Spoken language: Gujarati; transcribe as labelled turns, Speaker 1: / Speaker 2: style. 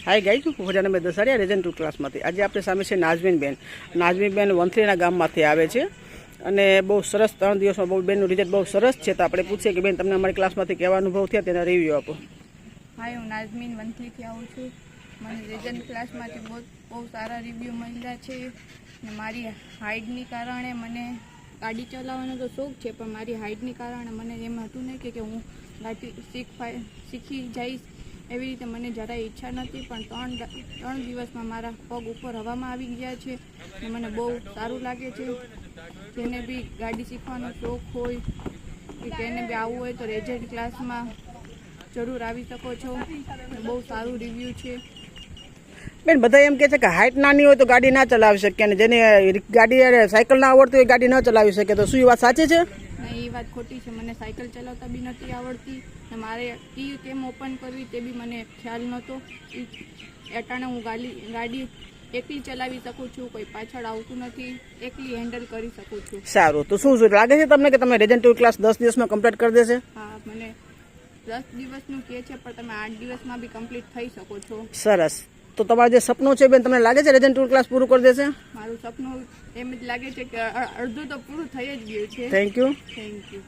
Speaker 1: હાય ગાઈસ, હું ભજાનભાઈ દસાડિયા રેજન 2 ક્લાસમાંથી. આજે આપણે સામે છે નાઝમીનબેન. નાઝમીનબેન વંથલીના ગામમાંથી આવે છે અને બહુ સરસ 3 દિવસમાં બહુ બેનનું રિઝલ્ટ બહુ સરસ છે. તો આપણે પૂછીએ કે બેન, તમને અમારી ક્લાસમાંથી કેવા અનુભવ થયા તેના રિવ્યૂ આપો.
Speaker 2: હાય, હું નાઝમીન વંથલીથી આવું છું. મને રેજન ક્લાસમાંથી બહુ સારા રિવ્યૂ મળ્યા છે ને મારી હાઇટની કારણે મને ગાડી ચલાવવાનો તો શોખ છે, પણ મારી હાઇટની કારણે મને એમ હતું નહીં કે હું ગાડી શીખી જઈશ એવી રીતે મને જરાય ઈચ્છા નથી. પણ ત્રણ દિવસમાં મારા પગ ઉપર હવામાં આવી ગયા છે ને મને બહુ સારું લાગે છે. જેને બી ગાડી શીખવાનો શોખ હોય કે તેને બી આવવું હોય તો રેજન ક્લાસમાં જરૂર આવી શકો છો. બહુ સારું રિવ્યૂ છે.
Speaker 1: બેન, બધા એમ કહે છે કે હાઇટ નાની હોય તો ગાડી ના ચલાવી શકે અને જેને ગાડી સાયકલ ના આવડતી હોય ગાડી ન ચલાવી શકે, તો શું એ વાત સાચી છે?
Speaker 2: નહીં, એ વાત ખોટી છે. મને સાયકલ ચલાવતા બી નથી આવડતી ને મારે કી કેમ ઓપન કરવી તે બી મને ખ્યાલ નહોતો. એટાણે હું ગાડી એકલી ચલાવી શકું છું, કોઈ પાછળ આવતું નથી, એકલી હેન્ડલ કરી શકું છું.
Speaker 1: સારું, તો શું લાગે છે તમને કે તમે રેજન 2 ક્લાસ 10 દિવસમાં કમ્પ્લીટ કરી દેશે?
Speaker 2: હા, મને 10 દિવસનું કહે છે, પણ તમે 8 દિવસમાં બી કમ્પ્લીટ થઈ શકો છો.
Speaker 1: સરસ. તો તમારું જે સપનું છે બેન, તમને લાગે છે રેજન 2 ક્લાસ પૂરું કરી દેશે?
Speaker 2: મારું સપનું એમ જ લાગે છે કે અડધું તો પૂરું થઈ જ ગયું છે.
Speaker 1: Thank you.
Speaker 2: Thank you.